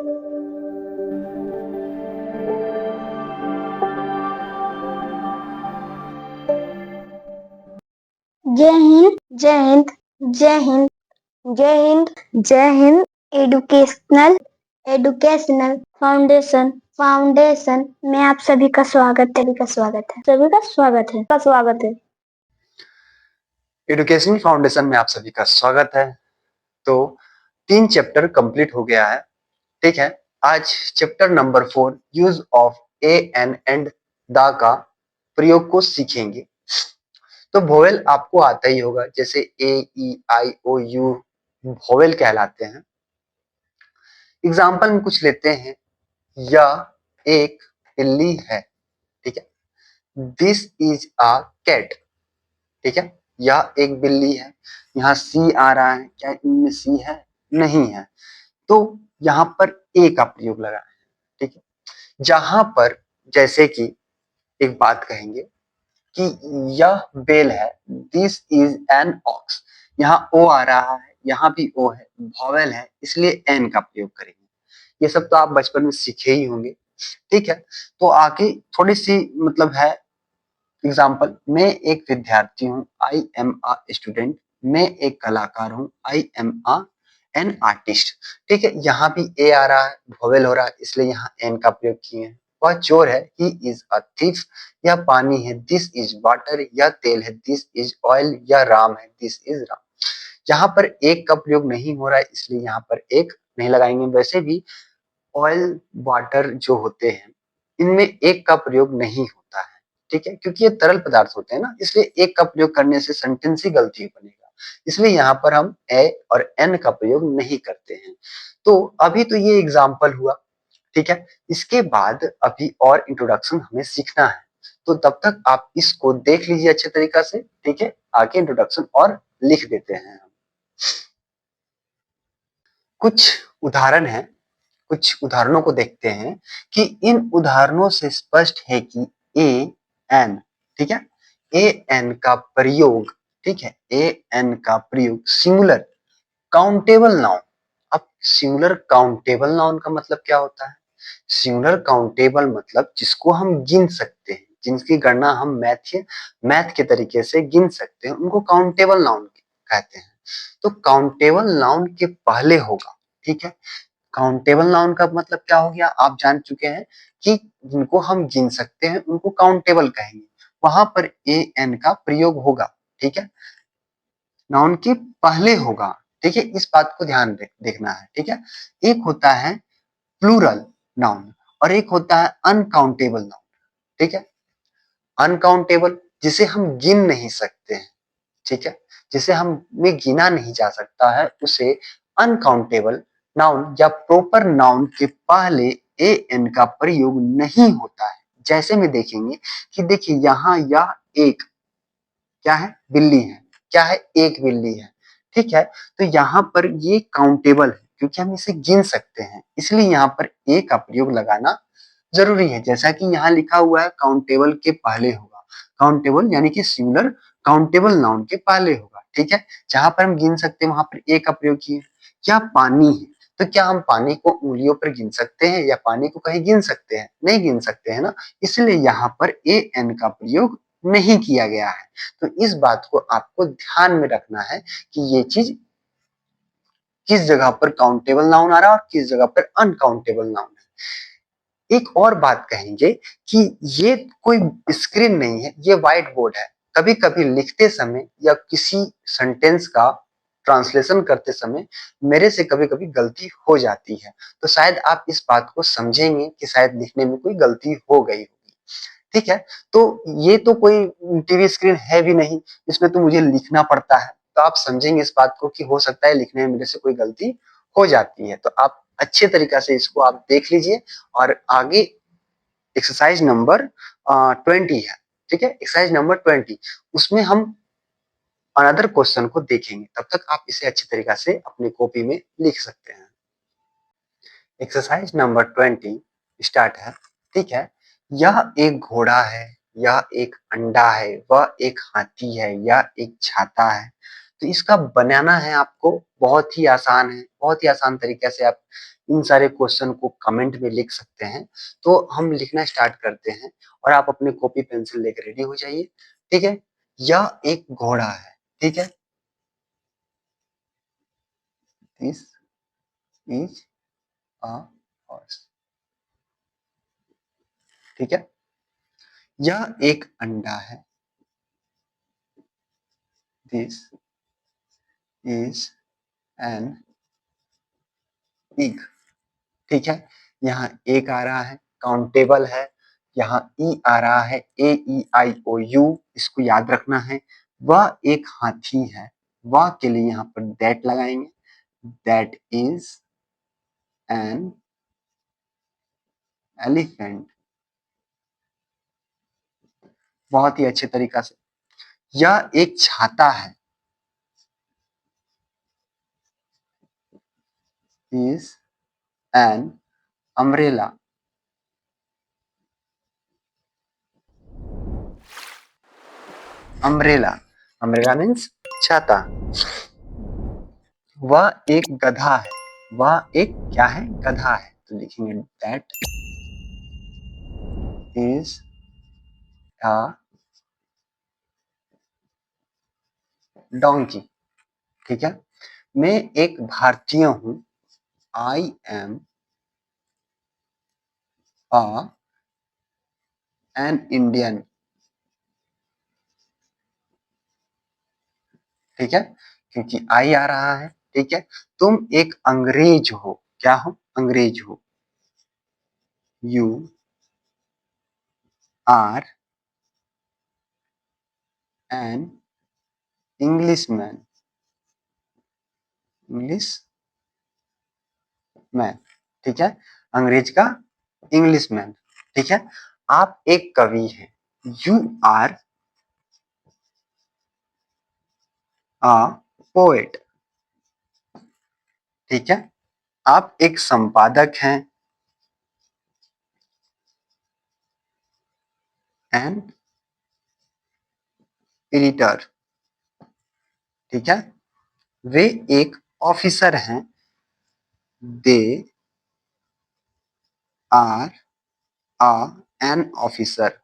जय हिंद, जय हिंद, जय हिंद, जय हिंद, जय हिंद। एडुकेशनल फाउंडेशन में आप सभी का स्वागत है। एडुकेशनल फाउंडेशन में आप सभी का स्वागत है। तो 3 चैप्टर कंप्लीट हो गया है। ठीक है, आज chapter number 4 use of A and the का प्रयोग को सीखेंगे। तो वोवेल आपको आता ही होगा, जैसे ए ई आई ओ यू वोवेल कहलाते हैं। एग्जाम्पल में कुछ लेते हैं। यह एक बिल्ली है। ठीक है, दिस इज अ कैट। ठीक है, यह एक बिल्ली है। यहाँ सी आ रहा है, क्या इनमें सी है? नहीं है, तो यहाँ पर ए का प्रयोग लगा है। ठीक है, जहां पर जैसे कि एक बात कहेंगे कि यह बेल है, दिस इज एन ऑक्स। यहाँ ओ आ रहा है, यहाँ भी ओ है, वॉवेल है, इसलिए एन का प्रयोग करेंगे। ये सब तो आप बचपन में सीखे ही होंगे। ठीक है, तो आगे थोड़ी सी मतलब है एग्जाम्पल। मैं एक विद्यार्थी हूँ, आई एम अ स्टूडेंट। मैं एक कलाकार हूँ, I am a an artist. ठीक है, यहाँ भी ए आ रहा है, वोवेल हो रहा है, इसलिए यहाँ एन का प्रयोग किए हैं। वह चोर है, ही इज अ थीफ। यह पानी है, दिस इज वाटर। यह तेल है, दिस इज ऑयल। यह राम है, दिस इज राम। यहाँ पर एक का प्रयोग नहीं हो रहा है, इसलिए यहाँ पर एक नहीं लगाएंगे। वैसे भी ऑयल वाटर जो होते हैं, इनमें एक का प्रयोग नहीं होता है। ठीक है, क्योंकि ये तरल पदार्थ होते हैं ना, इसलिए एक का प्रयोग करने से सेंटेंस ही गलती बनेगा। इसलिए यहाँ पर हम ए और एन का प्रयोग नहीं करते हैं। तो अभी तो ये एग्जाम्पल हुआ। ठीक है, इसके बाद अभी और इंट्रोडक्शन हमें सीखना है, तो तब तक आप इसको देख लीजिए अच्छे तरीका से। ठीक है, आगे इंट्रोडक्शन और लिख देते हैं हम। कुछ उदाहरण है, कुछ उदाहरणों को देखते हैं कि इन उदाहरणों से स्पष्ट है कि ए एन, ठीक है, ए एन का प्रयोग, ठीक है, ए एन का प्रयोग सिंगुलर काउंटेबल नाउन। अब सिंगुलर काउंटेबल नाउन का मतलब क्या होता है? सिंगुलर काउंटेबल मतलब जिसको हम गिन सकते हैं, जिनकी गणना हम मैथ के तरीके से गिन सकते हैं, उनको काउंटेबल नाउन कहते हैं। तो काउंटेबल नाउन के पहले होगा, ठीक है, काउंटेबल नाउन का मतलब क्या हो गया, आप जान चुके हैं कि जिनको हम गिन सकते हैं उनको काउंटेबल कहेंगे। वहां पर ए एन का प्रयोग होगा। ठीक है, नाउन के पहले होगा। ठीक है, इस बात को ध्यान देखना है। ठीक है, एक होता है प्लूरल नाउन और एक होता है अनकाउंटेबल नाउन। ठीक है, अनकाउंटेबल जिसे हम गिन नहीं सकते हैं, ठीक है, जिसे हम में गिना नहीं जा सकता है, उसे अनकाउंटेबल नाउन या प्रॉपर नाउन के पहले ए एन का प्रयोग नहीं होता है। जैसे में देखेंगे कि देखिए यहाँ यह एक क्या है, बिल्ली है। क्या है, एक बिल्ली है। ठीक है, तो यहाँ पर ये काउंटेबल है क्योंकि हम इसे गिन सकते हैं, इसलिए यहाँ पर ए का प्रयोग लगाना जरूरी है। जैसा कि यहाँ लिखा हुआ है काउंटेबल के पहले होगा, काउंटेबल यानी कि सिंगुलर काउंटेबल नाउन के पहले होगा। ठीक है, जहां पर हम गिन सकते हैं वहां पर ए का प्रयोग किए। क्या पानी है, तो क्या हम पानी को उंगलियों पर गिन सकते हैं या पानी को कहीं गिन सकते हैं? नहीं गिन सकते हैं ना, इसलिए यहाँ पर ए एन का प्रयोग नहीं किया गया है। तो इस बात को आपको ध्यान में रखना है कि ये चीज किस जगह पर काउंटेबल नाउन आ रहा है और किस जगह पर अनकाउंटेबल नाउन है। एक और बात कहेंगे कि ये कोई स्क्रीन नहीं है, ये व्हाइट बोर्ड है। कभी कभी लिखते समय या किसी सेंटेंस का ट्रांसलेशन करते समय मेरे से कभी कभी गलती हो जाती है, तो शायद आप इस बात को समझेंगे कि शायद लिखने में कोई गलती हो गई होगी। ठीक है, तो ये तो कोई टीवी स्क्रीन है भी नहीं, इसमें तो मुझे लिखना पड़ता है, तो आप समझेंगे इस बात को कि हो सकता है लिखने में मेरे से कोई गलती हो जाती है। तो आप अच्छे तरीका से इसको आप देख लीजिए और आगे एक्सरसाइज नंबर 20 है। ठीक है, एक्सरसाइज नंबर 20, उसमें हम अनदर क्वेश्चन को देखेंगे। तब तक आप इसे अच्छी तरीका से अपनी कॉपी में लिख सकते हैं। एक्सरसाइज नंबर 20 स्टार्ट है। ठीक है, यह एक घोड़ा है, यह एक अंडा है, वह एक हाथी है, यह एक छाता है। तो इसका बनाना है आपको, बहुत ही आसान है, बहुत ही आसान तरीके से आप इन सारे क्वेश्चन को कमेंट में लिख सकते हैं। तो हम लिखना स्टार्ट करते हैं और आप अपने कॉपी पेंसिल लेकर रेडी हो जाइए। ठीक है, यह एक घोड़ा है। ठीक है, दिस इज अ हॉर्स। ठीक है, यह एक अंडा है। This is an egg. ठीक है, यहाँ एक आ रहा है, काउंटेबल है। यहाँ ई आ रहा है, AEIOU, इसको याद रखना है। वह एक हाथी है, वह के लिए यहाँ पर दैट लगाएंगे। That is an elephant. बहुत ही अच्छे तरीका से। यह एक छाता है। Is an umbrella. Umbrella, umbrella means छाता। वह एक गधा है। वह एक क्या है? गधा है। तो लिखेंगे दैट इज अ डोंकी। ठीक है, मैं एक भारतीय हूं। I am a an Indian. ठीक है, क्योंकि आई आ रहा है। ठीक है, तुम एक अंग्रेज हो। क्या हो? अंग्रेज हो। You are an English man. English man. ठीक है, अंग्रेज का इंग्लिश मैन। ठीक है, आप एक कवि हैं। You are a poet. ठीक है, आप एक संपादक हैं। An editor. ठीक है, वे एक ऑफिसर हैं। They are a an officer.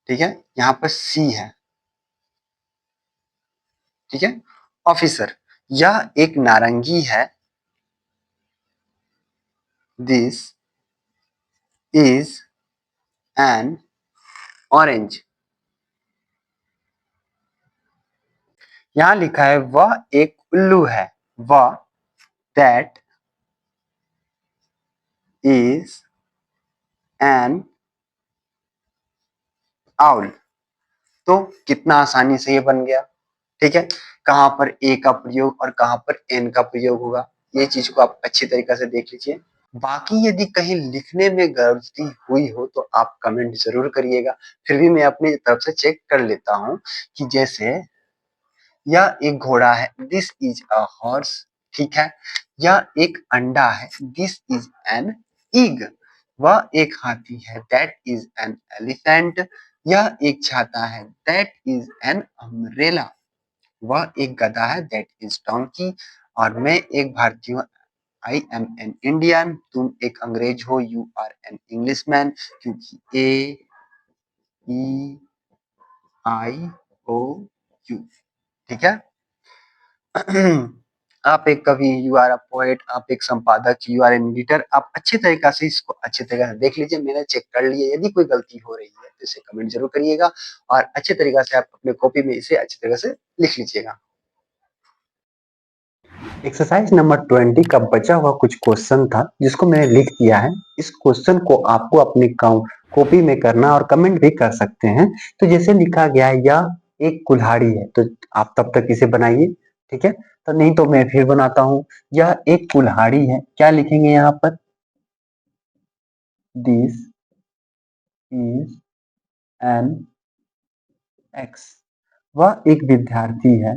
ठीक है, यहाँ पर सी है। ठीक है, ऑफिसर। यह एक नारंगी है। This is N orange. यहाँ लिखा है वह एक उल्लू है। वह दैट इज एन आउल। तो कितना आसानी से ये बन गया। ठीक है, कहां पर ए का प्रयोग और कहां पर एन का प्रयोग होगा, ये चीज को आप अच्छी तरीके से देख लीजिए। बाकी यदि कहीं लिखने में गलती हुई हो तो आप कमेंट जरूर करिएगा, फिर भी मैं अपनी तरफ से चेक कर लेता हूं। कि जैसे यह एक घोड़ा है। This is a horse. ठीक है, यह एक अंडा है। This is an egg. वह एक हाथी है। That is an elephant. यह एक छाता है। That is an umbrella. वह एक गधा है। That is donkey. और मैं एक भारतीय हूँ। I am an Indian. तुम एक अंग्रेज हो। You are an English man. क्योंकि AEIOU। ठीक है, आप एक कवि, यू आर अ पोएट, आप एक संपादक, यू आर एन एडिटर। आप अच्छे तरीका से इसको अच्छे तरीके से देख लीजिए। मैंने चेक कर लिया। यदि कोई गलती हो रही है तो इसे कमेंट जरूर करिएगा और अच्छे तरीके से आप अपने कॉपी में इसे अच्छे तरीके से लिख लीजिएगा। एक्सरसाइज नंबर 20 का बचा हुआ कुछ क्वेश्चन था जिसको मैंने लिख दिया है। इस क्वेश्चन को आपको अपनी कॉपी में करना और कमेंट भी कर सकते हैं। तो जैसे लिखा गया है, यह एक कुल्हाड़ी है, तो आप तब तक इसे बनाइए। ठीक है, तो नहीं तो मैं फिर बनाता हूं। यह एक कुल्हाड़ी है। क्या लिखेंगे यहाँ पर? This is N x. वह एक विद्यार्थी है।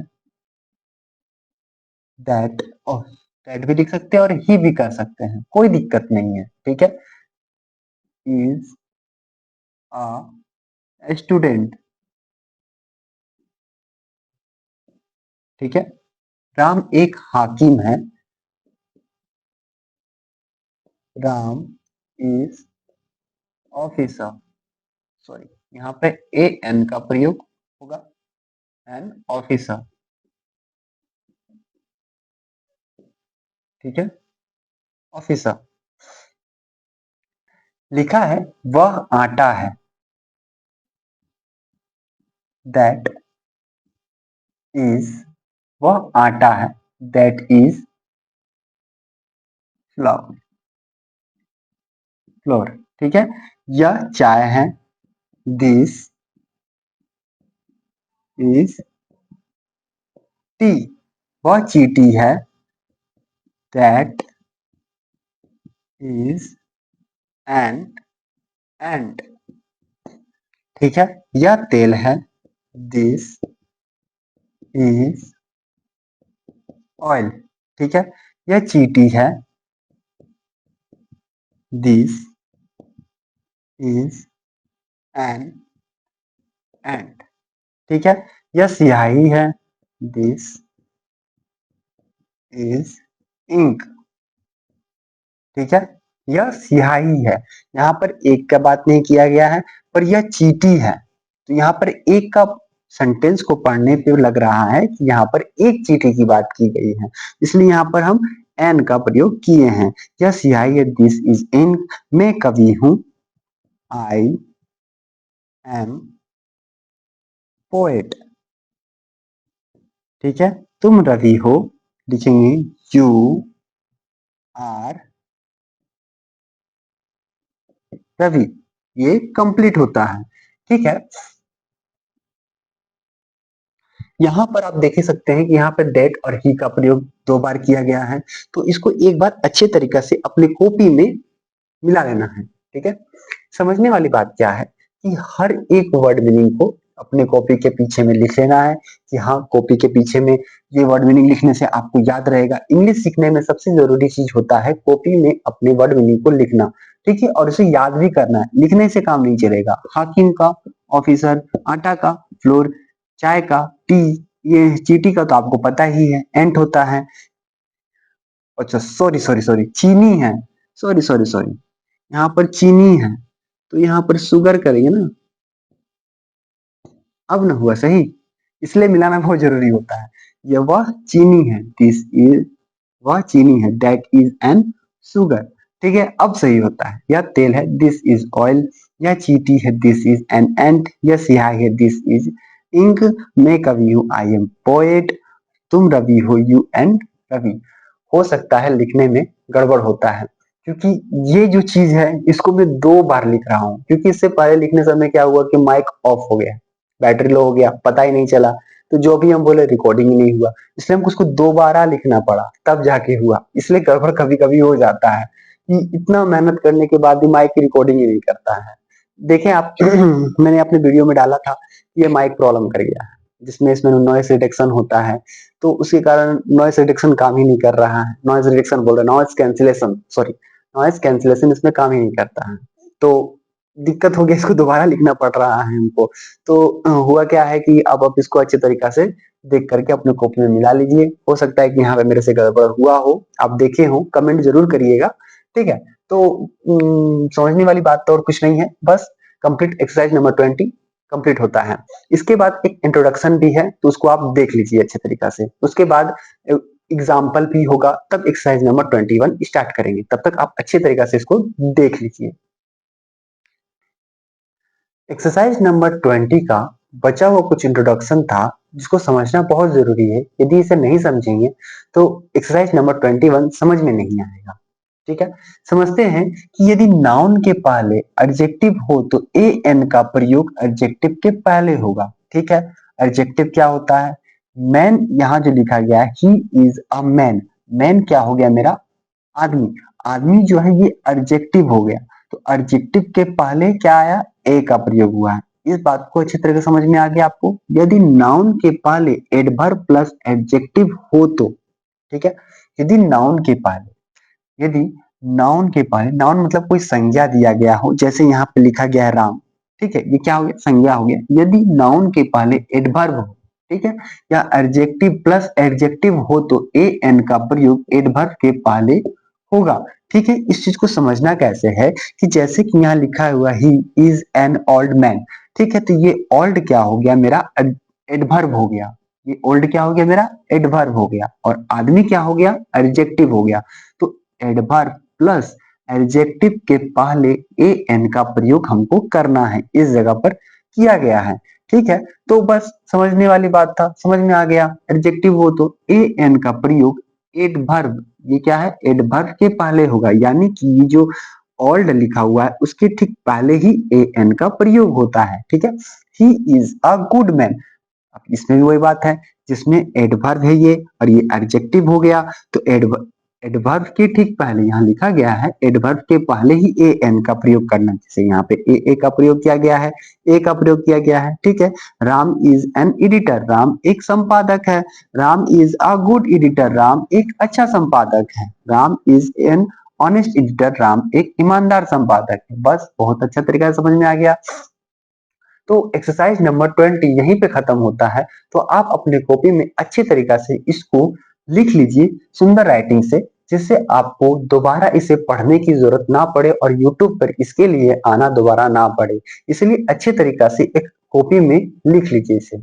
दैट, और दैट भी लिख सकते हैं और ही भी कर सकते हैं, कोई दिक्कत नहीं है। ठीक है, इज अ स्टूडेंट। ठीक है। राम एक हाकिम है, राम इज ऑफिसर, सॉरी यहाँ पे ए एन का प्रयोग होगा, एन ऑफिसर, ठीक है, ऑफिसर। लिखा है वह आटा है, दैट इज, वह आटा है, दैट इज फ्लोर, फ्लोर, ठीक है। यह चाय है, दिस इज टी, वह चीटी है, दैट इज एन एंड, ठीक है। यह तेल है, दिस इज ऑयल, ठीक है। यह चीटी है, दिस इज एन एंड, ठीक है। यह स्याही है, दिस इज इंक, ठीक है। यह स्याही है, यहाँ पर एक का बात नहीं किया गया है, पर यह चीटी है, तो यहाँ पर एक का सेंटेंस को पढ़ने पे लग रहा है कि यहाँ पर एक चीटी की बात की गई है, इसलिए यहाँ पर हम एन का प्रयोग किए हैं। यह स्याही है, दिस इज इंक, मैं कवि हूं, आई एम पोएट, ठीक है। तुम रवि हो, लिखेंगे यू आर रवि, ये कंप्लीट होता है, ठीक है। यहाँ पर आप देख ही सकते हैं कि यहाँ पर डेट और ही का प्रयोग 2 बार किया गया है, तो इसको एक बार अच्छे तरीके से अपने कॉपी में मिला लेना है, ठीक है। समझने वाली बात क्या है कि हर एक वर्ड मीनिंग को अपने कॉपी के पीछे में लिख लेना है, कि हाँ कॉपी के पीछे में ये वर्ड मीनिंग लिखने से आपको याद रहेगा। इंग्लिश सीखने में सबसे जरूरी चीज होता है कॉपी में अपने वर्ड मीनिंग को लिखना, ठीक है, और उसे याद भी करना है, लिखने से काम नहीं चलेगा। हाकिम का ऑफिसर, आटा का फ्लोर, चाय का टी, ये चीटी का तो आपको पता ही है, एंट होता है। अच्छा सॉरी सॉरी सॉरी, चीनी है, सॉरी सॉरी सॉरी, यहाँ पर चीनी है, तो यहाँ पर शुगर करेंगे ना, अब ना हुआ सही, इसलिए मिलाना बहुत जरूरी होता है। यह वह चीनी है, दिस इज, वह चीनी है, दैट इज एन शुगर, ठीक है, अब सही होता है। यह तेल है, दिस इज ऑयल, यह चीटी है, दिस इज एन एंट, यह स्याही है, दिस इज इंक, मैं कवि हूँ, आई एम पोएट, तुम रवि हो, यू एंड रवि। हो सकता है लिखने में गड़बड़ होता है, क्योंकि ये जो चीज है इसको मैं 2 बार लिख रहा हूँ, क्योंकि इससे पहले लिखने समय क्या हुआ कि माइक ऑफ हो गया, बैटरी लो हो गया, पता ही नहीं चला, तो जो भी हम बोले रिकॉर्डिंग ही नहीं हुआ, इसलिए हमको उसको 2 बार लिखना पड़ा, तब जाके हुआ, इसलिए गड़बड़ कभी कभी हो जाता है कि इतना मेहनत करने के बाद भी माइक की रिकॉर्डिंग ही नहीं करता है। देखें आप मैंने अपने वीडियो में डाला था, ये माइक प्रॉब्लम कर गया है, जिसमें इसमें नॉइस रिडक्शन होता है, तो उसके कारण नॉइस रिडक्शन काम ही नहीं कर रहा है, नॉइस रिडक्शन बोल रहे noise cancellation, sorry noise cancellation इसमें काम ही नहीं करता है, तो दिक्कत हो गया, इसको दोबारा लिखना पड़ रहा है हमको। तो हुआ क्या है कि अब आप इसको अच्छे तरीका से देख करके अपने कॉपी में मिला लीजिए, हो सकता है कि यहाँ पे मेरे से गड़बड़ हुआ हो, आप देखे हो, कमेंट जरूर करिएगा, ठीक है। तो समझने वाली बात तो और कुछ नहीं है, बस कंप्लीट एक्सरसाइज नंबर 20 कंप्लीट होता है। इसके बाद एक इंट्रोडक्शन भी है, तो उसको आप देख लीजिए अच्छे तरीका से, उसके बाद एग्जाम्पल भी होगा, तब एक्सरसाइज नंबर 21 स्टार्ट करेंगे, तब तक आप अच्छे तरीका से इसको देख लीजिए। एक्सरसाइज नंबर 20 का बचा हुआ कुछ इंट्रोडक्शन था, जिसको समझना बहुत जरूरी है, यदि इसे नहीं समझेंगे तो एक्सरसाइज नंबर 21 समझ में नहीं आएगा, ठीक है। समझते हैं कि यदि नाउन के पहले एडजेक्टिव हो तो ए एन का प्रयोग एडजेक्टिव के पहले होगा, ठीक है। एडजेक्टिव क्या होता है, मैन, यहाँ जो लिखा गया है he is a man, man क्या हो गया मेरा, आदमी, आदमी जो है ये एडजेक्टिव हो गया, तो एडजेक्टिव के पहले क्या आया, ए का प्रयोग हुआ है। इस बात को अच्छी तरह से समझ में आ गया आपको। यदि नाउन के पहले एडवर्ब प्लस एडजेक्टिव हो तो, ठीक है, यदि नाउन के पहले, यदि नाउन के पहले, नाउन मतलब कोई संज्ञा दिया गया हो, जैसे यहाँ पे लिखा गया है राम, ठीक है, ये क्या हो गया, संज्ञा हो गया। यदि नाउन के पहले एडवर्ब हो, ठीक है, या एडजेक्टिव प्लस एडजेक्टिव हो तो ए एन का प्रयोग एडवर्ब के पहले होगा। ठीक है, इस चीज को समझना कैसे है कि जैसे कि यहाँ लिखा हुआ he is an old man, ठीक है, तो ये ओल्ड क्या हो गया मेरा, एडवर्ब हो गया। ये ओल्ड क्या हो गया मेरा, एडवर्ब हो गया, और आदमी क्या हो गया, एडजेक्टिव हो गया। तो एडवर्ब प्लस एडजेक्टिव के पहले ए एन का प्रयोग हमको करना है, इस जगह पर किया गया है। ठीक है, तो बस समझने वाली बात था, समझ में आ गया। एडजेक्टिव हो तो ए एन का प्रयोग एडवर्ब, ये क्या है, एडवर्ब के पहले होगा, यानी कि ये जो ओल्ड लिखा हुआ है उसके ठीक पहले ही ए एन का प्रयोग होता है। ठीक है, he is a good man, अब इसमें भी वही बात है, जिसमें एडवर्ब है ये और ये एडजेक्टिव हो गया, तो एडवर्ब के ठीक पहले यहाँ लिखा गया है, एडवर्ब के पहले ही ए एन का प्रयोग करना, जैसे यहाँ पे ए का प्रयोग किया गया है, ए का प्रयोग किया गया है। ठीक है, Ram is an editor, Ram एक संपादक है। Ram is a good editor, Ram एक अच्छा संपादक है। Ram is an honest editor, Ram एक ईमानदार संपादक है। बस बहुत अच्छा तरीका से समझ में आ गया। तो एक्सरसाइज नंबर 20 यहीं पे खत्म होता है। तो आप अपने कॉपी में अच्छे तरीका से इसको लिख लीजिए सुंदर राइटिंग से, जिससे आपको दोबारा इसे पढ़ने की जरूरत ना पड़े और यूट्यूब पर इसके लिए आना दोबारा ना पड़े। इसलिए अच्छे तरीका से एक कॉपी में लिख लीजिए इसे।